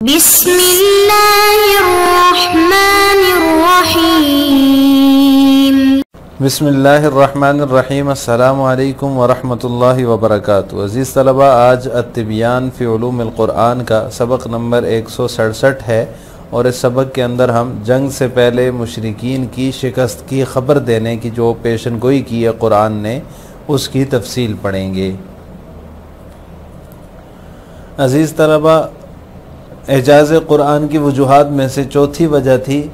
बिस्मिल्लाहिर्रहमानिर्रहीम। बिस्मिल्लाहिर्रहमानिर्रहीम। अस्सलामु अलैकुम वरहमतुल्लाहि वबरकातुहू। अज़ीज़ तलबा, आज अत्तिबियान फ़ी उलूमिल क़ुरआन का सबक नंबर 167 है और इस सबक के अंदर हम जंग से पहले मुशरिकीन की शिकस्त की ख़बर देने की जो पेशन गोई की है कुरान ने, उसकी तफसील पढ़ेंगे। अज़ीज़ तलबा, एजाज़ कुरान की वजूहात में से चौथी वजह थी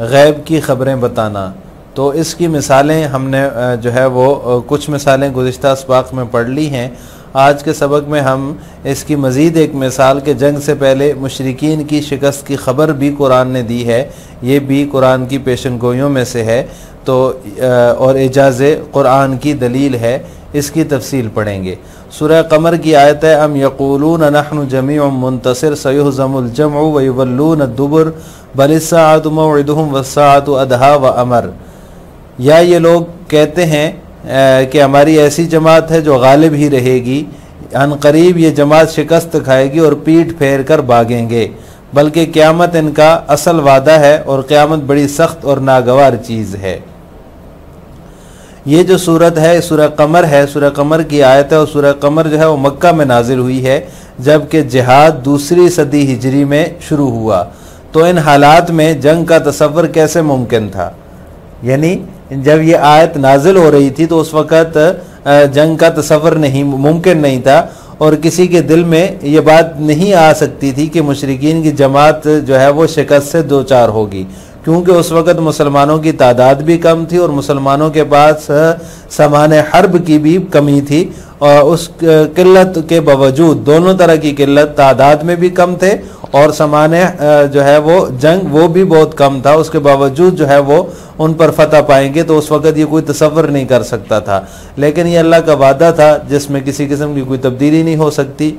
गैब की ख़बरें बताना। तो इसकी मिसालें हमने जो है वो कुछ मिसालें गुज़िश्ता असबाक़ में पढ़ ली हैं। आज के सबक में हम इसकी मज़ीद एक मिसाल के जंग से पहले मुशरिकीन की शिकस्त की ख़बर भी कुरान ने दी है, ये भी कुरान की पेशन गोइयों में से है। तो और एजाज़ कुरान की दलील है, इसकी तफसील पढ़ेंगे। सूरह क़मर की आयत है, अम यक़ूलून नहनु जमीउम मुंतसिर सयुहज़मुल जमउ व युवल्लून अद्दुबुर बलिस्साअतु मौइदुहुम वस्साअतु अदहा व अमर। या ये लोग कहते हैं कि हमारी ऐसी जमात है जो गालिब ही रहेगी, अनकरीब ये जमात शिकस्त खाएगी और पीठ फेर कर भागेंगे, बल्कि क़यामत इनका असल वादा है और क़यामत बड़ी सख्त और नागवार चीज़ है। ये जो सूरत है सूरह क़मर है, सूरह क़मर की आयत है और सूरह क़मर जो है वो मक्का में नाजिल हुई है, जबकि जिहाद दूसरी सदी हिजरी में शुरू हुआ। तो इन हालात में जंग का तसव्वुर कैसे मुमकिन था? यानी जब ये आयत नाजिल हो रही थी तो उस वक़्त जंग का तसव्वुर नहीं मुमकिन नहीं था और किसी के दिल में ये बात नहीं आ सकती थी कि मुशरिकीन की जमात जो है वो शिकस्त से दो चार होगी, क्योंकि उस वक़्त मुसलमानों की तादाद भी कम थी और मुसलमानों के पास सामान हर्ब की भी कमी थी। और उस किल्लत के बावजूद, दोनों तरह की किल्लत, तादाद में भी कम थे और सामान जो है वो जंग वो भी बहुत कम था, उसके बावजूद जो है वो उन पर फतह पाएंगे, तो उस वक़्त ये कोई तसव्वुर नहीं कर सकता था। लेकिन ये अल्लाह का वादा था जिसमें किसी किस्म की कोई तब्दीली नहीं हो सकती।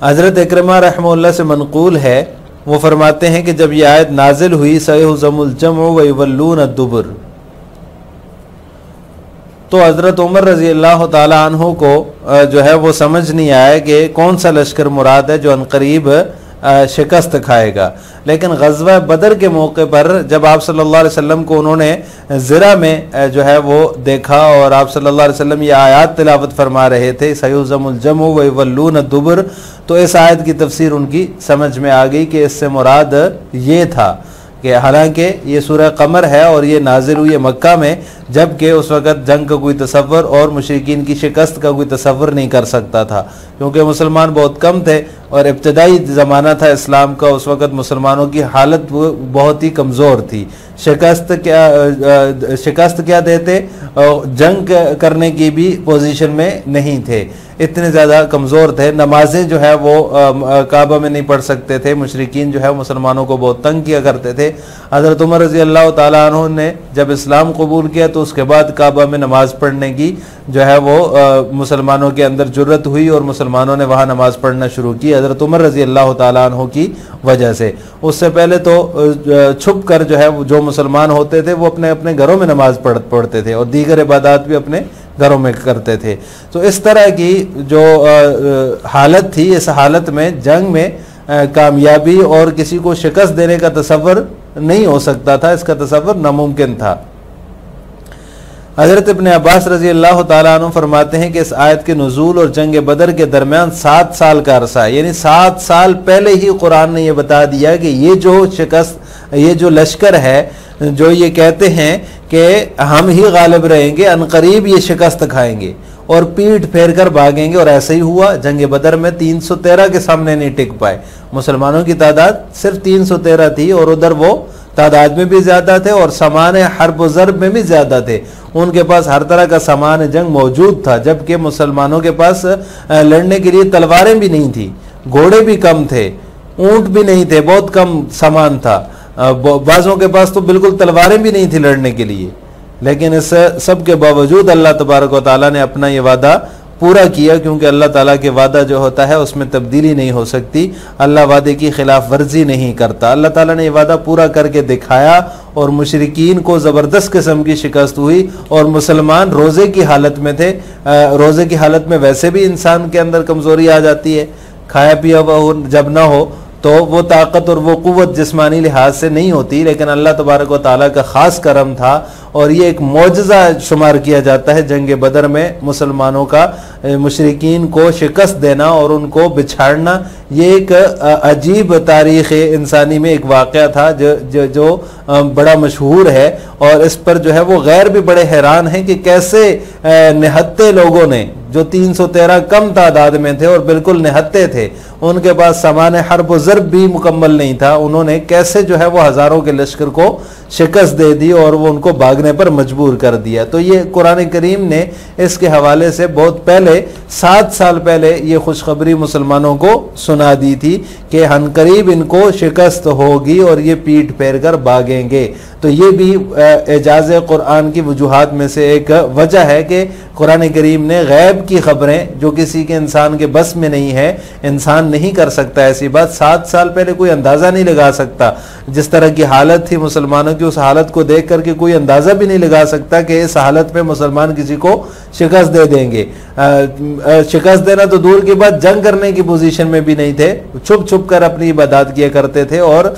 हज़रत इकरमा रहमतुल्लाह से मनक़ूल है, वो फरमाते हैं कि जब यह आयत नाजिल हुई सयुहज़मुल जमउ व युवल्लून अद्दुबुर, तो हज़रत उमर रज़ी अल्लाह ताला अन्हु को जो है वो समझ नहीं आया कि कौन सा लश्कर मुराद है जो अनकरीब शिकस्त खाएगा। लेकिन ग़ज़वा बदर के मौके पर जब आप सल्लल्लाहु अलैहि वसल्लम को उन्होंने ज़िरा में जो है वो देखा और आप सल्लल्लाहु अलैहि वसल्लम ये आयत तिलावत फरमा रहे थे, सयुहज़मुल जमउ व युवल्लून अद्दुबुर, तो इस आयत की तफसीर उनकी समझ में आ गई कि इससे मुराद ये था कि हालांकि ये सूरह क़मर है और ये नाजिल हुई है मक्का में, जबकि उस वक़्त जंग का कोई तसव्वुर और मुशरिकीन की शिकस्त का कोई तसव्वुर नहीं कर सकता था, क्योंकि मुसलमान बहुत कम थे और इब्तदाई ज़माना था इस्लाम का। उस वक़्त मुसलमानों की हालत बहुत ही कमज़ोर थी। शिकस्त क्या देते, जंग करने की भी पोजीशन में नहीं थे, इतने ज़्यादा कमज़ोर थे। नमाजें जो है वो काबा में नहीं पढ़ सकते थे, मुशरिकीन जो है मुसलमानों को बहुत तंग किया करते थे। हज़रत उमर रज़ी अल्लाह ताला अन्हु ने जब इस्लाम कबूल किया तो उसके बाद काबा में नमाज़ पढ़ने की जो है वो मुसलमानों के अंदर जुर्रत हुई और मुसलमानों ने वहाँ नमाज़ पढ़ना शुरू की हज़रत उमर रज़ी अल्लाह ताला अन्हु की वजह से। उससे पहले तो छुप कर जो है जो मुसलमान होते थे वो अपने अपने घरों में नमाज़ पढ़ते थे और दीगर इबादत भी अपने घरों में करते थे। तो इस तरह की जो हालत थी, इस हालत में जंग में कामयाबी और किसी को शिकस्त देने का तसव्वुर नहीं हो सकता था, इसका तसव्वुर नामुमकिन था। हज़रत इब्न अब्बास रज़ी अल्लाह ताला अन्हु फरमाते हैं कि इस आयत के नुज़ूल और जंग बदर के दरमियान 7 साल का अरसा है, यानी 7 साल पहले ही कुरान ने यह बता दिया कि ये जो शिकस्त, ये जो लश्कर है जो ये कहते हैं कि हम ही गालिब रहेंगे, अनकरीब ये शिकस्त खाएंगे और पीठ फेर कर भागेंगे, और ऐसा ही हुआ। जंग बदर में 313 के सामने नहीं टिक पाए, मुसलमानों की तादाद सिर्फ 313 थी और उधर वो तादाद में भी ज़्यादा थे और सामान हर्ब व ज़र्ब में भी ज़्यादा थे। उनके पास हर तरह का सामान जंग मौजूद था, जबकि मुसलमानों के पास लड़ने के लिए तलवारें भी नहीं थी, घोड़े भी कम थे, ऊँट भी नहीं थे, बहुत कम सामान था। बाज़ों के पास तो बिल्कुल तलवारें भी नहीं थी लड़ने के लिए। लेकिन इस सब के बावजूद अल्लाह तबारक व तआला ने अपना ये वादा पूरा किया, क्योंकि अल्लाह ताला के वादा जो होता है उसमें तब्दीली नहीं हो सकती, अल्लाह वादे की खिलाफ वर्जी नहीं करता। अल्लाह ताला ने ये वादा पूरा करके दिखाया और मुशरिकीन को ज़बरदस्त किस्म की शिकस्त हुई और मुसलमान रोज़े की हालत में थे। रोज़े की हालत में वैसे भी इंसान के अंदर कमज़ोरी आ जाती है, खाया पिया जब ना हो तो वो ताकत और वो क़ुव्वत जिस्मानी लिहाज से नहीं होती, लेकिन अल्लाह तबारक व तआला का ख़ास करम था और ये एक मौजज़ा शुमार किया जाता है जंग बदर में मुसलमानों का मुशरिकीन को शिकस्त देना और उनको बिछाड़ना। ये एक अजीब तारीख़ इंसानी में एक वाक़या था जो बड़ा मशहूर है और इस पर जो है वो गैर भी बड़े हैरान हैं कि कैसे निहत्ते लोगों ने, जो 313 कम तादाद में थे और बिल्कुल निहत्ते थे, उनके पास सामान हर्ब व ज़र्ब भी मुकम्मल नहीं था, उन्होंने कैसे जो है वो हज़ारों के लश्कर को शिकस्त दे दी और वो उनको भागने पर मजबूर कर दिया। तो ये कुरान करीम ने इसके हवाले से बहुत पहले 7 साल पहले ये खुशखबरी मुसलमानों को सुना दी थी कि हनकरीब इनको शिकस्त होगी और ये पीठ फेर कर भागेंगे। तो ये भी एजाज़ कुरान की वजूहात में से एक वजह है कि कुरान करीम ने गैब की ख़बरें जो किसी के इंसान के बस में नहीं है, इंसान नहीं कर सकता ऐसी बात, 7 साल पहले कोई अंदाज़ा नहीं लगा सकता। जिस तरह की हालत थी मुसलमानों की, उस हालत को देख करके कोई अंदाज़ा भी नहीं लगा सकता कि इस हालत में मुसलमान किसी को शिकस्त दे देंगे। शिकस्त देना तो दूर की बात, जंग करने की पोजीशन में भी नहीं थे, छुप छुप कर अपनी इबादत किया करते थे और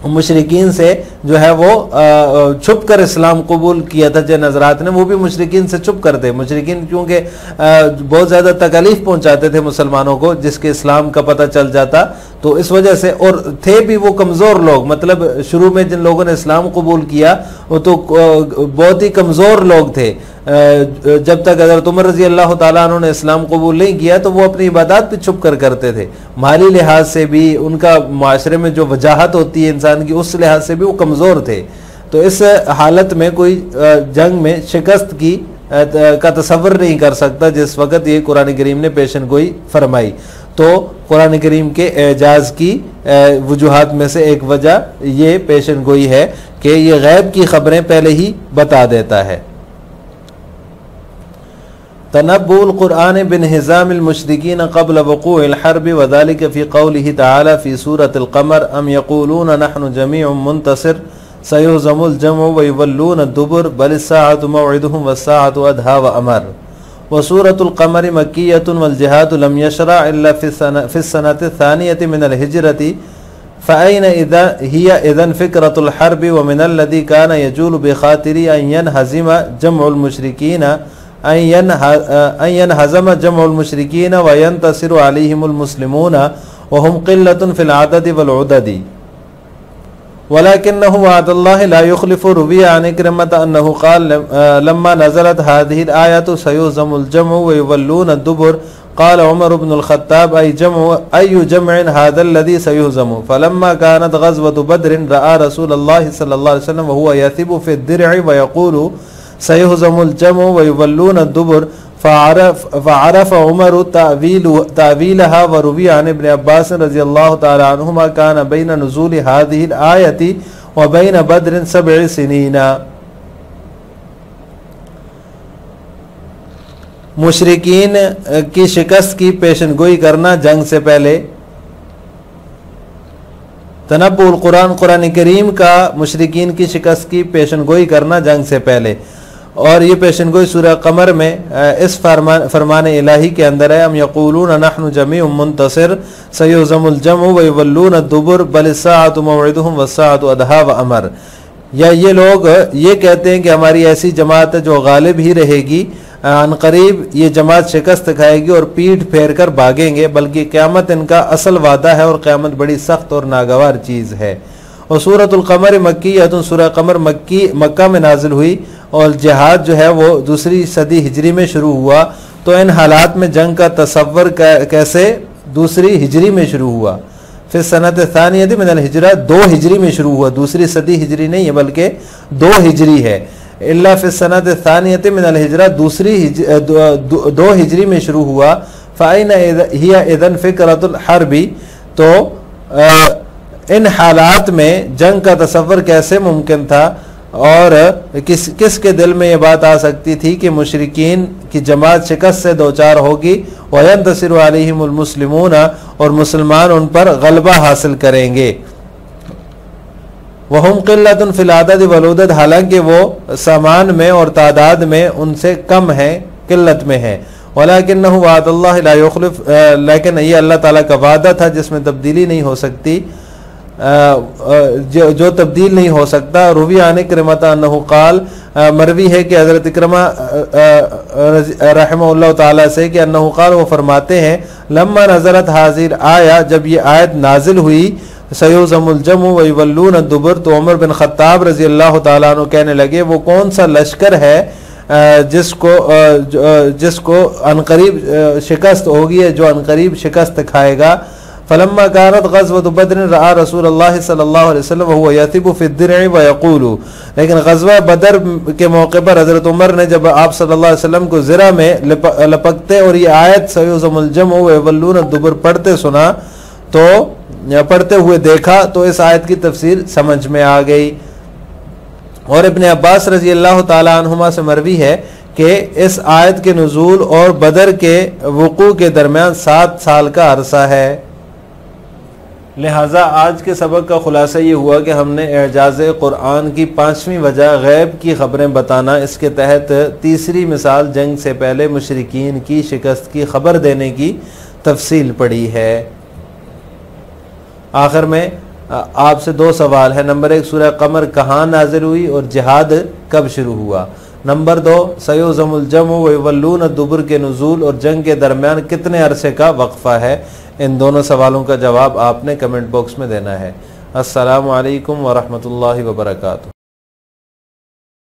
मुशरिकीन से जो है वो छुप कर इस्लाम कबूल किया था। जो नजरात ने वो भी मुशरिकीन से छुप करते, मुशरिकीन क्योंकि बहुत ज़्यादा तकलीफ पहुंचाते थे मुसलमानों को, जिसके इस्लाम का पता चल जाता, तो इस वजह से, और थे भी वो कमज़ोर लोग, मतलब शुरू में जिन लोगों ने इस्लाम कबूल किया वो तो बहुत ही कमज़ोर लोग थे। जब तक हज़रत उमर रज़ी अल्लाह ताला अन्हु ने इस्लाम कबूल नहीं किया तो वो अपनी इबादत भी छुप कर करते थे। माली लिहाज से भी उनका माशरे में जो वजाहत होती है इंसान की, उस लिहाज से भी वो कमज़ोर थे। तो इस हालत में कोई जंग में शिकस्त की का तसव्वुर नहीं कर सकता जिस वक़्त ये कुरान करीम ने पेशन गोई फरमाई। तो कुरान करीम के एजाज़ की वजूहात में से एक वजह ये पेशन गोई है कि ये गैब की ख़बरें पहले ही बता देता है। तनब्बुल कुरान बिन्हिज़ामिल मुशरिकीन क़ब्ल वक़ूइल हर्ब व ज़ालिका फ़ी क़ौलिही तआला फ़ी सूरतिल क़मर अम यक़ूलून नहनु जमीउन मुंतसिर सयुहज़मुल जमउ व युवल्लून दुबुर बलिस्साअतु मौइदुहुम वस्साअतु अदहा व अमर। व सूरतुल क़मर मक्किय्यतुन वल जिहादु लम यशरा इल्ला फ़िस्सनति सानियति मिनल हिजरति फ़अय्न हिय इज़न फ़िक्रतुल हर्ब व मिनल्लज़ी कान यजूलु बिख़ातिरि अन यनहज़िम जमउल मुशरिकीन यनहज़म जमउल मुशरिकीन व यंतसिरु अलैहिमुल मुस्लिमून व हुम क़िल्लतुन फ़िल अददि वल उददि वलाकिन्नहु वअदल्लाहि ला युख़लिफ़ु। रुविया अन इक्रिमत अन्नहु क़ाल लम्मा नज़लत हाज़िहिल आयतु सयुहज़मुल जमउ व युवल्लून दुबुर क़ाल उमर इब्नुल ख़त्ताब अय्यु जमइन हाज़ल्लज़ी सयुहज़मु फ़लम्मा कानत ग़ज़वतु बद्रिन रआ रसूलुल्लाहि सल्लल्लाहु अलैहि वसल्लम व हुवा यसिबु फ़िद्दिर'i व यक़ूलु सयुहज़मुल जमउ व युवल्लून दुबुर फ़अरफ़ उमर तावीलहा व रुविया अन इब्न अब्बास रज़ियल्लाहु तआला अन्हुमा कान बैन नुज़ूलि हाज़िहिल आयति व बैन बद्रिन 7 सिनीना। मुशरिकीन की शिकस्त की पेशन गोई करना जंग से पहले। तनब्बुल कुरान, कुरान करीम का मुशरिकीन की शिकस्त की पेशन गोई करना जंग से पहले, और ये पेशन गोई सूरह कमर में इस फरमान इलाही के अंदर है, हम यक़ूलून नहनु जमीउन मुंतसिर सयुहज़मुल जमउ व युवल्लून दुबुर बलिस्साअतु मौइदुहुम वस्साअतु अदहा व अमर। या ये लोग ये कहते हैं कि हमारी ऐसी जमात है जो गालिब ही रहेगी, अनकरीब ये जमात शिकस्त खाएगी और पीठ फेर कर भागेंगे, बल्कि क़यामत इनका असल वादा है और क़यामत बड़ी सख्त और नागवार चीज़ है। और सूरतुल क़मर मक्किय्यतुन, सूरह कमर मक्का में नाजिल हुई और जिहाद जो है वो 2री सदी हिजरी में शुरू हुआ। तो इन हालात में जंग का तसव्वुर कैसे 2री हिजरी में शुरू हुआ। फिर सनत सानियति मिनल हिजरा 2 हिजरी में शुरू हुआ, 2री सदी हिजरी नहीं है बल्कि 2 हिजरी है। इल्ला फिर सनत सानियति मिनल हिजरा 2 हिजरी में शुरू हुआ। फ़अय्न हिय इज़न फ़िक्रतुल हर्बी। तो इन हालात में जंग का तसव्वुर कैसे मुमकिन था और किसके दिल में ये बात आ सकती थी कि मुशरिकीन की जमात शिकस्त से दोचार होगी, वयंतसिरु अलैहिमुल मुस्लिमून, और मुसलमान उन पर गलबा हासिल करेंगे। वहुम क़िल्लतुन फ़िल अददि वल उदद, हालांकि वो सामान में और तादाद में उनसे कम है, किल्लत में है। वलाकिन्नहु वादल्लाहि ला युखलिफ, लेकिन ये अल्लाह ताला का वादा था जिसमें तब्दीली नहीं हो सकती, जो तब्दील नहीं हो सकता। रूवी आन इक्रिमता अन्नहु क़ाल, मरवी है कि हज़रत इक्रिमा रहमहुल्लाह ताला से कि अन्नहु क़ाल, वो फरमाते हैं लम्मा नज़रत हाज़िल आया, जब ये आयत नाजिल हुई, सयुज़मुल जमु व युवल्लून दुबर, तो उमर बिन ख़त्ताब रज़ी अल्लाह ताला अन्हु कहने लगे वो कौन सा लश्कर है जिसको अनकरीब शिकस्त होगी, जो अनकरीब शिकस्त खाएगा। फलम्मा कानत ग़ज़वतु बद्र रआ रसूलुल्लाह सल्लल्लाहु अलैहि वसल्लम वहुव यतिबु फ़ी द्दिर'i व यक़ूलु, लेकिन ग़ज़वा बदर के मौके पर हज़रत उमर ने जब आप सल्लल्लाहु अलैहि वसल्लम को ज़िरा में लपकते और ये आयत सयुज़मुल जमु व युवल्लून दुबर पढ़ते सुना, तो पढ़ते हुए देखा, तो इस आयत की तफसीर समझ में आ गई। और इब्न अब्बास रज़ी अल्लाह ताला अन्हुमा से मरवी है कि इस आयत के नुज़ूल और बदर के वक़ू के दरमियान 7 साल का अरसा है। लिहाजा आज के सबक का खुलासा ये हुआ कि हमने एजाज़ क़ुरआन की 5वीं वजह गैब की ख़बरें बताना, इसके तहत तीसरी मिसाल जंग से पहले मुशरिकीन की शिकस्त की ख़बर देने की तफसील पड़ी है। आखिर में आपसे 2 सवाल है। नंबर 1, सूरह कमर कहाँ नाज़िल हुई और जिहाद कब शुरू हुआ। नंबर 2, सयुज़मुल जमु व युवल्लून दुबर के नुज़ूल और जंग के दरमियान कितने अरसे का वक्फ़ा है। इन दोनों सवालों का जवाब आपने कमेंट बॉक्स में देना है। अस्सलामु अलैकुम व रहमतुल्लाहि व बरकातुहू।